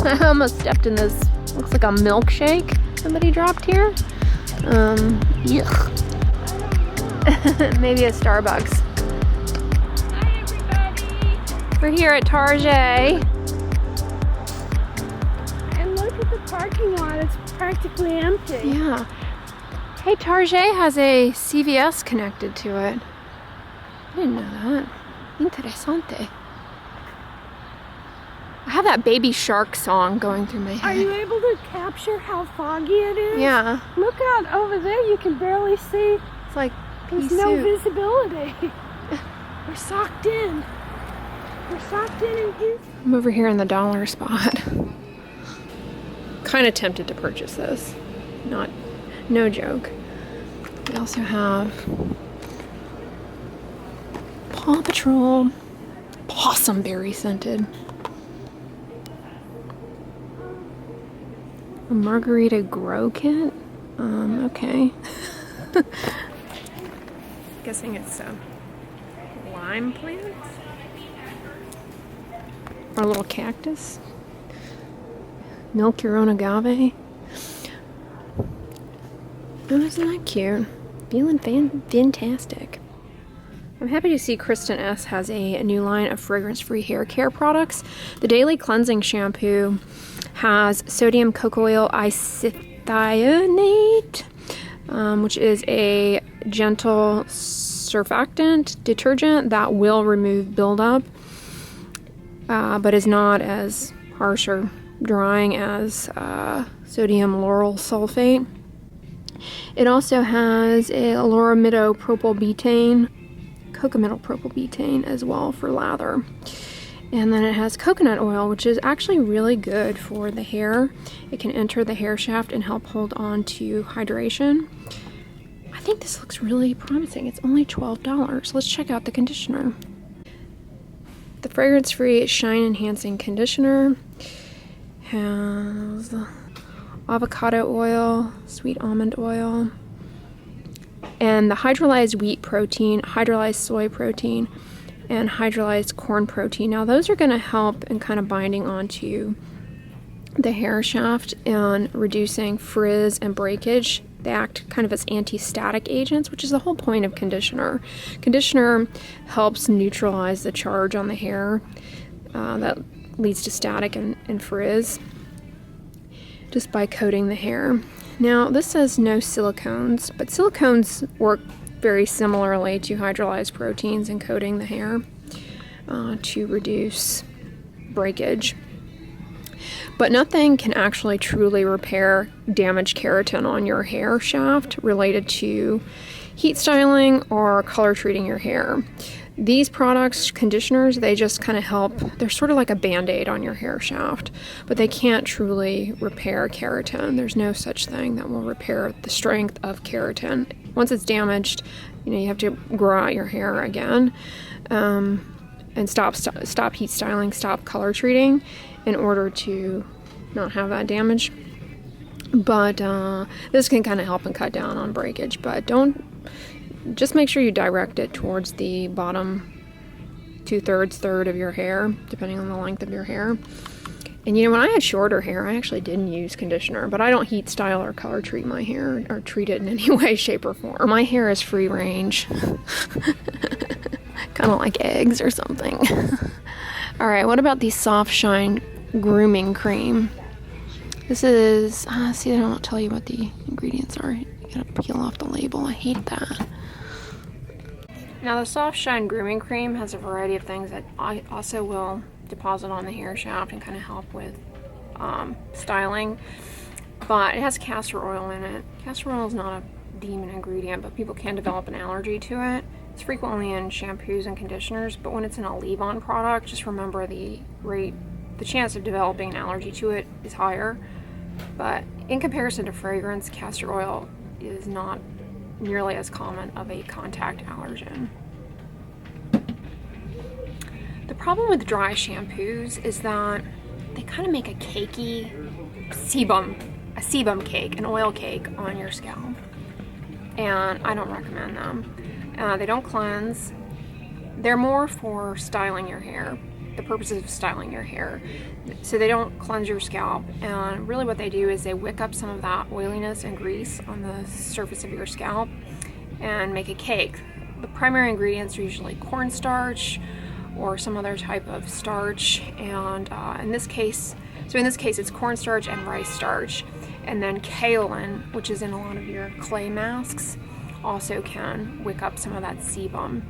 I almost stepped in this, looks like a milkshake somebody dropped here. Yuck. Maybe a Starbucks. Hi everybody! We're here at Target. And look at the parking lot, it's practically empty. Yeah. Hey, Target has a CVS connected to it. I didn't know that. Interessante. I have that Baby Shark song going through my head. Are you able to capture how foggy it is? Yeah. Look out over there, you can barely see. It's like There's no visibility. We're socked in. We're socked in here. I'm over here in the dollar spot. Kind of tempted to purchase this. No joke. We also have Paw Patrol Possum Berry scented. A Margarita Grow Kit? Okay. Guessing it's lime plants? Or a little cactus? Milk your own agave? Oh, isn't that cute? Feeling fantastic. I'm happy to see Kristen Ess has a new line of fragrance-free hair care products. The Daily Cleansing Shampoo has sodium cocoa isethionate, which is a gentle surfactant detergent that will remove buildup, but is not as harsh or drying as sodium lauryl sulfate. It also has a cocamidopropylbutane as well for lather. And then it has coconut oil, which is actually really good for the hair. It can enter the hair shaft and help hold on to hydration. I think this looks really promising. It's only $12. Let's check out the conditioner. The fragrance-free shine enhancing conditioner has avocado oil, sweet almond oil, and the hydrolyzed wheat protein, hydrolyzed soy protein, and hydrolyzed corn protein. Now those are going to help in kind of binding onto the hair shaft and reducing frizz and breakage. They act kind of as anti-static agents, which is the whole point of conditioner. Conditioner helps neutralize the charge on the hair that leads to static and frizz just by coating the hair. Now this says no silicones, but silicones work very similarly to hydrolyzed proteins in coating the hair to reduce breakage. But nothing can actually truly repair damaged keratin on your hair shaft related to heat styling or color treating your hair. These products, conditioners, they just kind of help. They're sort of like a band-aid on your hair shaft, but they can't truly repair keratin. There's no such thing that will repair the strength of keratin. Once it's damaged, you have to grow out your hair again, and stop heat styling, stop color treating in order to not have that damage. But this can kind of help and cut down on breakage, but just make sure you direct it towards the bottom 2/3, third of your hair, depending on the length of your hair. And when I had shorter hair, I actually didn't use conditioner, but I don't heat style or color treat my hair or treat it in any way, shape, or form. My hair is free range. Kind of like eggs or something. All right, what about the Soft Shine Grooming Cream? This is, see, they don't tell you what the ingredients are. You gotta peel off the label. I hate that. Now the Soft Shine Grooming Cream has a variety of things that I also will deposit on the hair shaft and kind of help with styling, but it has castor oil in it. Castor oil is not a demon ingredient, but people can develop an allergy to it. It's frequently in shampoos and conditioners, but when it's in a leave-on product, just remember the chance of developing an allergy to it is higher. But in comparison to fragrance, castor oil is not nearly as common of a contact allergen. The problem with dry shampoos is that they kind of make a cakey sebum cake, an oil cake on your scalp. And I don't recommend them. They don't cleanse. They're more for styling your hair. the purposes of styling your hair. So they don't cleanse your scalp, and really what they do is they wick up some of that oiliness and grease on the surface of your scalp and make a cake. The primary ingredients are usually cornstarch or some other type of starch, and in this case it's cornstarch and rice starch. And then kaolin, which is in a lot of your clay masks, also can wick up some of that sebum.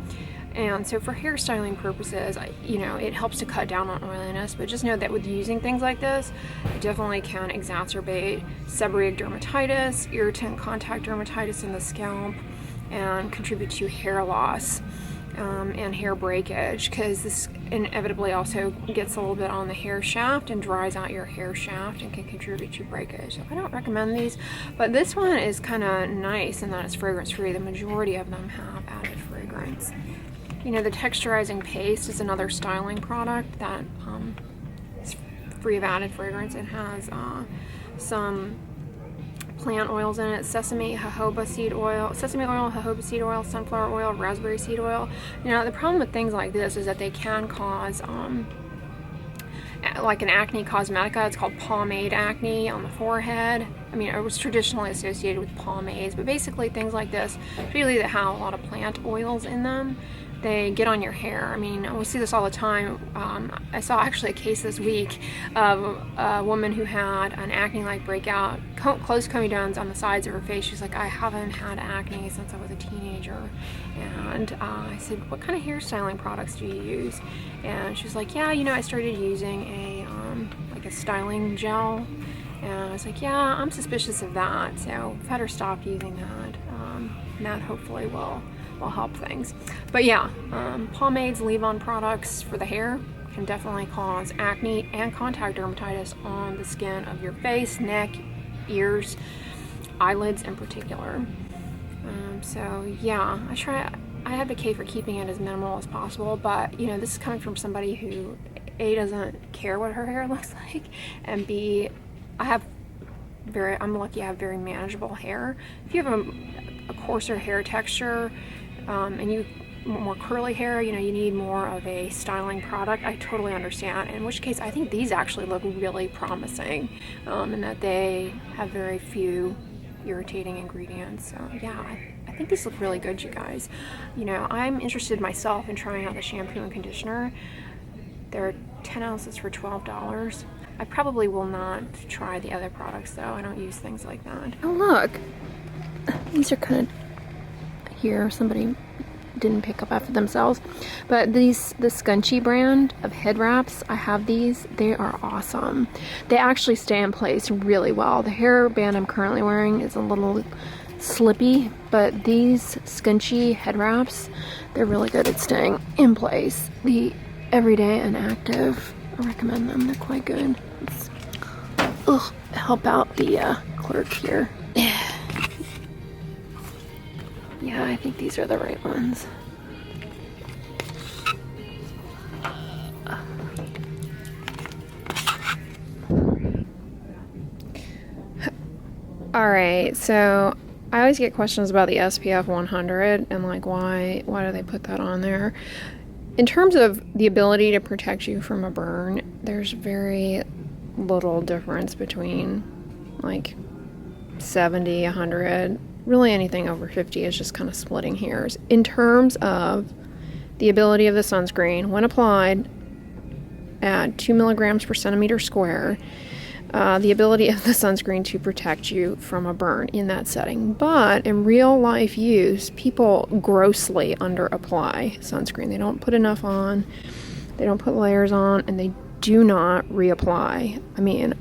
And so for hairstyling purposes, you know, it helps to cut down on oiliness, but just know that with using things like this, it definitely can exacerbate seborrheic dermatitis, irritant contact dermatitis in the scalp, and contribute to hair loss and hair breakage, because this inevitably also gets a little bit on the hair shaft and dries out your hair shaft and can contribute to breakage. So I don't recommend these, but this one is kind of nice in that it's fragrance free. The majority of them have added fragrance. You know, the texturizing paste is another styling product that is free of added fragrance. It has some plant oils in it: sesame oil, jojoba seed oil, sunflower oil, raspberry seed oil. You know, the problem with things like this is that they can cause like an acne cosmetica. It's called pomade acne on the forehead. I mean, it was traditionally associated with pomades, but basically things like this, particularly that have a lot of plant oils in them, they get on your hair. I mean, we see this all the time. I saw actually a case this week of a woman who had an acne-like breakout, closed comedones on the sides of her face. She's like, I haven't had acne since I was a teenager. And I said, what kind of hairstyling products do you use? And she's like, yeah, you know, I started using a like a styling gel. And I was like, yeah, I'm suspicious of that, so I've had her stop using that. And that hopefully will help things. But yeah, pomades, leave-on products for the hair can definitely cause acne and contact dermatitis on the skin of your face, neck, ears, eyelids in particular. So yeah, I advocate for keeping it as minimal as possible, but you know, this is coming from somebody who A, doesn't care what her hair looks like, and B, I'm lucky I have very manageable hair. If you have a coarser hair texture, and you more curly hair, you know, you need more of a styling product, I totally understand. In which case, I think these actually look really promising, in that they have very few irritating ingredients. So yeah, I think these look really good, you guys. You know, I'm interested myself in trying out the shampoo and conditioner. They're 10 ounces for $12. I probably will not try the other products though. I don't use things like that. Oh look, these are kind of here. Somebody didn't pick up after themselves, but the Scunchie brand of head wraps, I have these. They are awesome. They actually stay in place really well. The hairband I'm currently wearing is a little slippy, but these Scunchie head wraps, they're really good at staying in place. The Everyday and Active, I recommend them. They're quite good. Help out the clerk here. Yeah, I think these are the right ones. Alright, so I always get questions about the SPF 100 and like why do they put that on there? In terms of the ability to protect you from a burn, there's very little difference between like 70, 100. Really anything over 50 is just kind of splitting hairs. In terms of the ability of the sunscreen, when applied at 2 milligrams per centimeter square, the ability of the sunscreen to protect you from a burn in that setting. But in real life use, people grossly under apply sunscreen. They don't put enough on, they don't put layers on, and they do not reapply. I mean,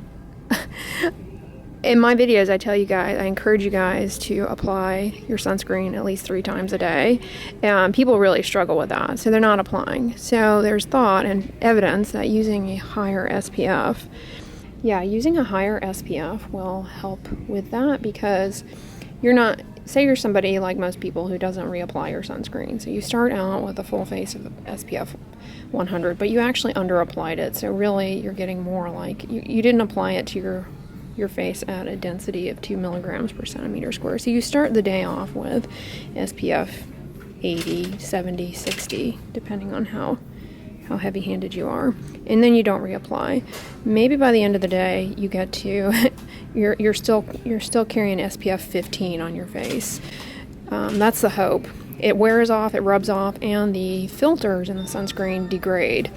in my videos, I tell you guys, I encourage you guys to apply your sunscreen at least 3 times a day. People really struggle with that, so they're not applying. So there's thought and evidence that using a higher SPF, using a higher SPF will help with that, because you're not, say you're somebody like most people who doesn't reapply your sunscreen. So you start out with a full face of SPF 100, but you actually under applied it. So really you're getting more like, you didn't apply it to your face at a density of 2 milligrams per centimeter square. So you start the day off with SPF 80, 70, 60, depending on how how heavy-handed you are. And then you don't reapply. Maybe by the end of the day, you get to you're still carrying SPF 15 on your face. That's the hope. It wears off, it rubs off, and the filters in the sunscreen degrade.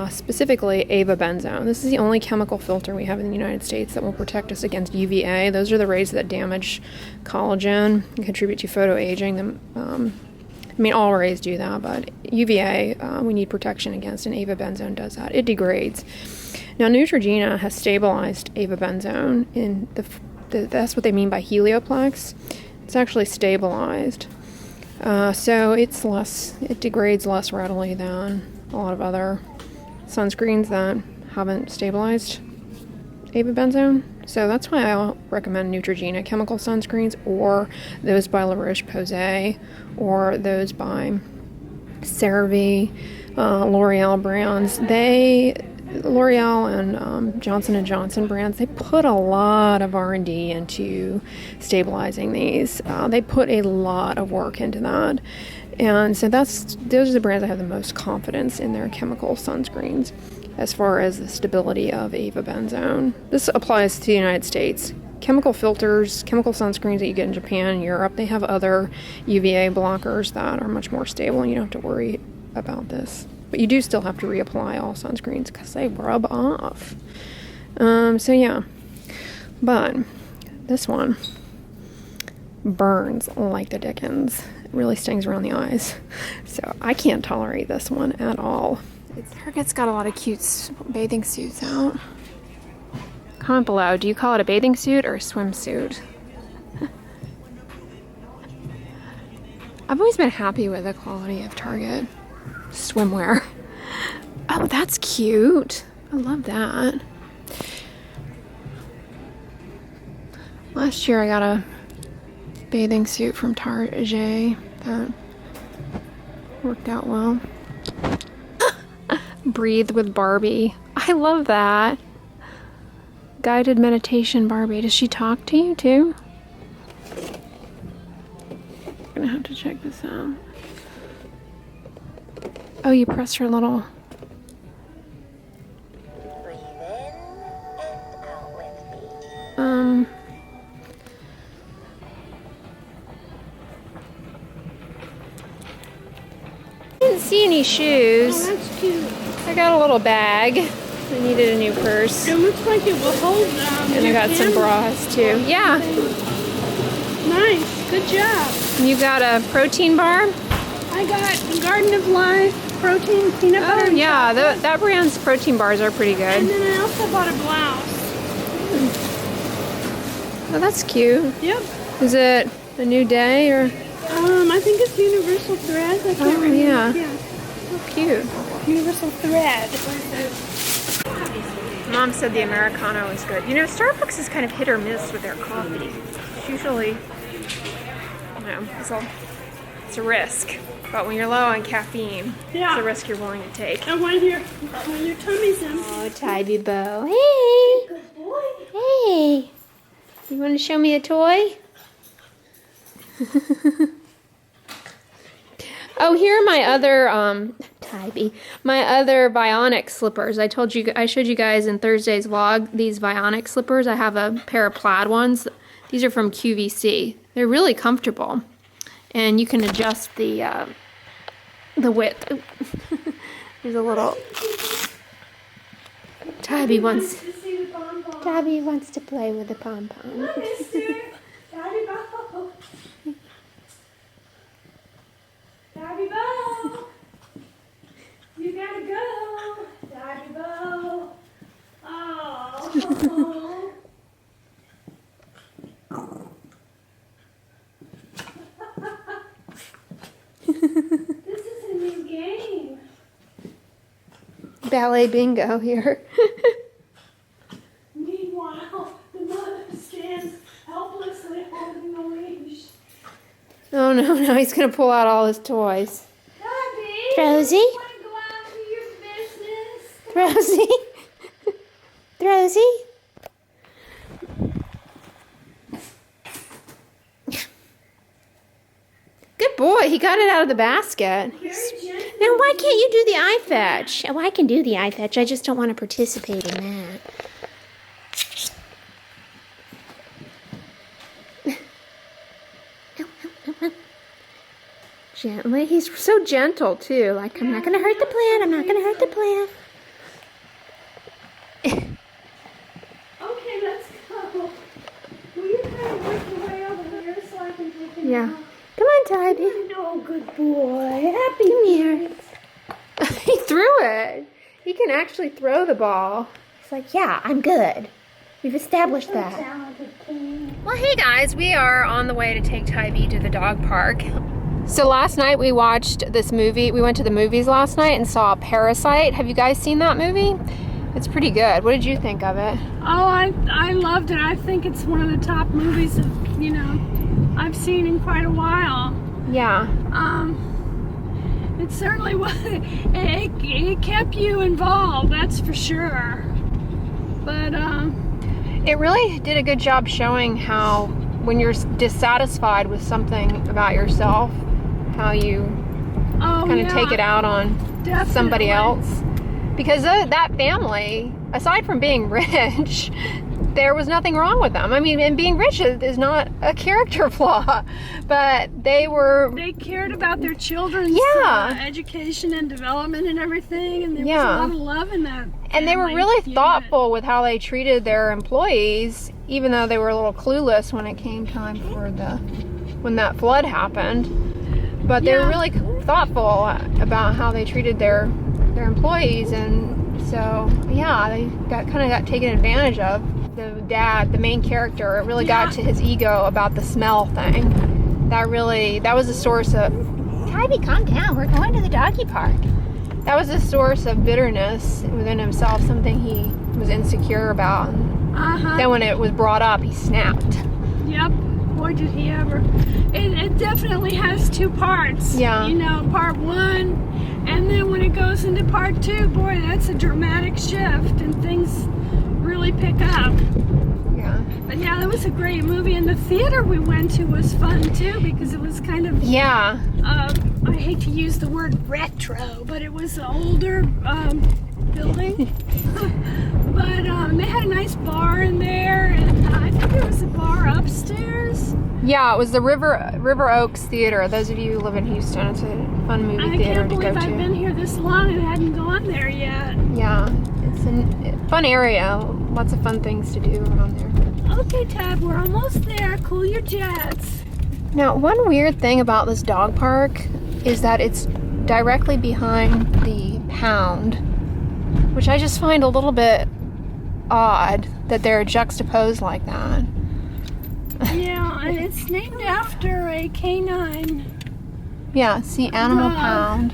Specifically avobenzone. This is the only chemical filter we have in the United States that will protect us against UVA. Those are the rays that damage collagen and contribute to photoaging. All rays do that, but UVA we need protection against, and avobenzone does that. It degrades. Now, Neutrogena has stabilized avobenzone. That's what they mean by helioplex. It's actually stabilized. So it degrades less readily than a lot of other sunscreens that haven't stabilized avobenzone. So that's why I recommend Neutrogena chemical sunscreens, or those by La Roche-Posay, or those by CeraVe, L'Oreal brands. L'Oreal and Johnson & Johnson brands, they put a lot of R&D into stabilizing these. They put a lot of work into that. And so those are the brands I have the most confidence in their chemical sunscreens as far as the stability of avobenzone. This applies to the United States. Chemical filters, chemical sunscreens that you get in Japan and Europe, they have other UVA blockers that are much more stable, and you don't have to worry about this. But you do still have to reapply all sunscreens because they rub off. So yeah. But this one burns like the dickens. It really stings around the eyes. So I can't tolerate this one at all. Target's got a lot of cute bathing suits out. Comment below, do you call it a bathing suit or a swimsuit? I've always been happy with the quality of Target swimwear. Oh, that's cute. I love that. Last year I got a bathing suit from Target that worked out well. Breathe with Barbie. I love that. Guided meditation Barbie. Does she talk to you too? I'm gonna have to check this out. Oh, you press her little... Breathe in and out with me. Didn't see any shoes. Oh, that's cute. I got a little bag. I needed a new purse. It looks like it will hold And I got some bras too. Yeah. Nice. Good job. You got a protein bar? I got Garden of Life protein peanut butter. Oh and yeah, chocolate. that brand's protein bars are pretty And good. then I also bought a blouse. Oh, that's cute. Yep. Is it a new day or? I think it's Universal Thread. I can't remember. Yeah. Yeah. Oh, cute. Universal Thread. Mom said the Americano is good. You know, Starbucks is kind of hit or miss with their coffee. It's usually, it's a risk. But when you're low on caffeine, Yeah. it's a risk you're willing to take. And when your tummy's empty. Oh, Tybee Bo. Hey! Good boy. Hey! You want to show me a toy? Oh, here are my other, my other Vionic slippers. I showed you guys in Thursday's vlog, these Vionic slippers. I have a pair of plaid ones. These are from QVC. They're really comfortable. And you can adjust the width. There's a little... Tabby wants to play with the pom-pom. Daddy Bo. Daddy Bo. You gotta go. Daddy Bo. Oh. This is a new game. Ballet bingo here. Meanwhile, the mother stands helplessly holding the leash. Oh no, now he's gonna pull out all his toys. Daddy, Rosie? you want to go out to your business? Rosie? Rosie? Good boy, he got it out of the basket. Very gently. Now, why can't you do the eye fetch? Oh, I can do the eye fetch. I just don't want to participate in that. Gently. He's so gentle, too. Like, I'm not going to hurt the plant. I'm not going to hurt the plant. Okay, let's go. Will you kind of work your way over here so I can take it Yeah. out? Come on, Tybee. No, good boy. Happy Come here. He threw it. He can actually throw the ball. He's like, yeah, I'm good. We've established that. talented king. Well, hey guys, we are on the way to take Tybee to the dog park. So last night we watched this movie. We went to the movies last night and saw Parasite. Have you guys seen that movie? It's pretty good. What did you think of it? Oh, I loved it. I think it's one of the top movies of, I've seen in quite a while. Yeah. It certainly was. It kept you involved, that's for sure. But it really did a good job showing how when you're dissatisfied with something about yourself, how you kind of take it out on somebody else. Because that family, aside from being rich, there was nothing wrong with them. I mean, and being rich is not a character flaw, but they cared about their children's education and development and everything, and there was a lot of love in that. And they were really thoughtful with how they treated their employees, even though they were a little clueless when it came time for when that flood happened. But they were really thoughtful about how they treated their employees, and so they got taken advantage of. The dad, the main character, it really got to his ego about the smell thing. That was a source of, Tybee, calm down, we're going to the doggy park. That was a source of bitterness within himself, something he was insecure about. Then when it was brought up, he snapped. Yep. Boy, did he ever. It definitely has two parts. Yeah. Part one, and then when it goes into part two, boy, that's a dramatic shift, and things really pick up. Yeah. But yeah, that was a great movie, and the theater we went to was fun too, because it was kind of I hate to use the word retro, but it was an older building. But they had a nice bar in there, and I think there was a bar upstairs. Yeah, it was the River Oaks Theater. Those of you who live in Houston, it's a fun movie theater to go to. I can't believe I've been here this long and hadn't gone there yet. Yeah, it's a fun area. Lots of fun things to do around there. Okay, Tab, we're almost there. Cool your jets. Now, one weird thing about this dog park is that it's directly behind the pound, which I just find a little bit odd that they're juxtaposed like that. Yeah, and it's named after a canine. Yeah, see, Animal Pound,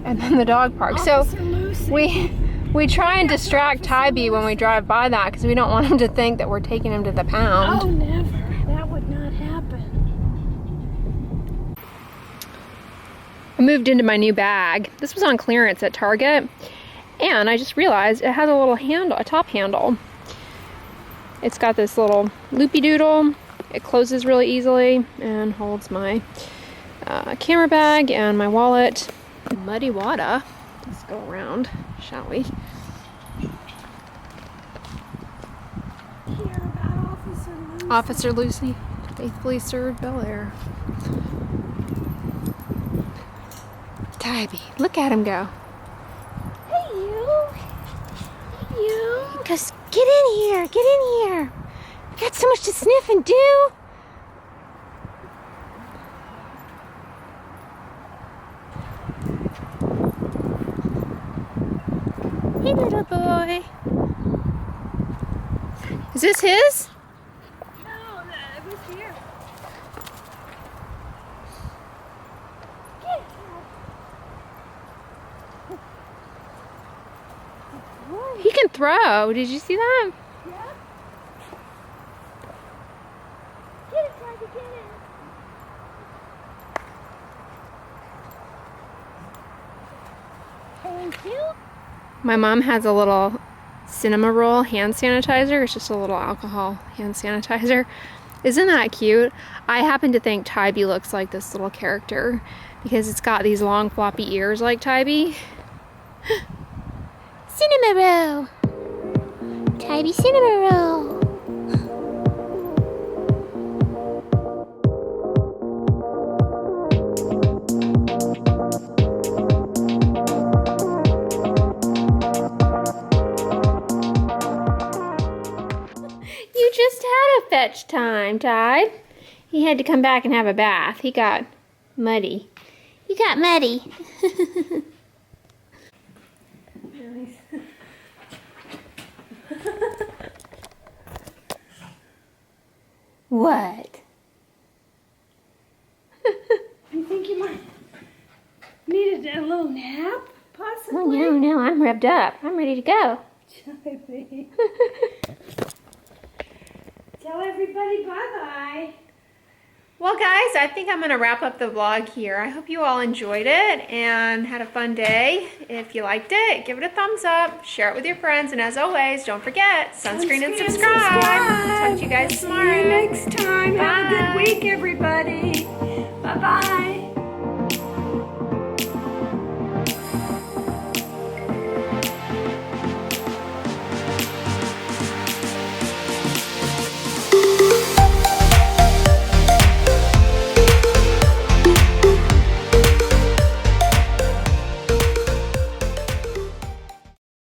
and then the dog park. Officer So Lucy. we try and distract Tybee when we drive by that because we don't want him to think that we're taking him to the pound. Oh, never. That would not happen. I moved into my new bag. This was on clearance at Target, and I just realized it has a little handle, a top handle. It's got this little loopy doodle. It closes really easily and holds my camera bag and my wallet. Muddy water. Let's go around, shall we? Hear about Officer Lucy. Officer Lucy, faithfully served Bel Air. Tybee, look at him go. Hey, you. Hey, you. Just get in here, get in here. I got so much to sniff and do. Hey, little boy. Is this his? No, it was here. He can throw. Did you see that? Yeah. Get it, Tiger, get it. Thank you. My mom has a little cinema roll hand sanitizer. It's just a little alcohol hand sanitizer. Isn't that cute? I happen to think Tybee looks like this little character because it's got these long floppy ears like Tybee. Cinnamon roll! Tybee cinnamon roll! You just had a fetch time, Ty. He had to come back and have a bath. He got muddy. You got muddy. What? You think you might need a little nap, possibly? Oh, no, I'm revved up. I'm ready to go. Tell everybody bye-bye. Well, guys, I think I'm going to wrap up the vlog here. I hope you all enjoyed it and had a fun day. If you liked it, give it a thumbs up, share it with your friends, and as always, don't forget, sunscreen and subscribe. Talk to you guys tomorrow. See you next time. Bye. Have a good week, everybody. Bye-bye.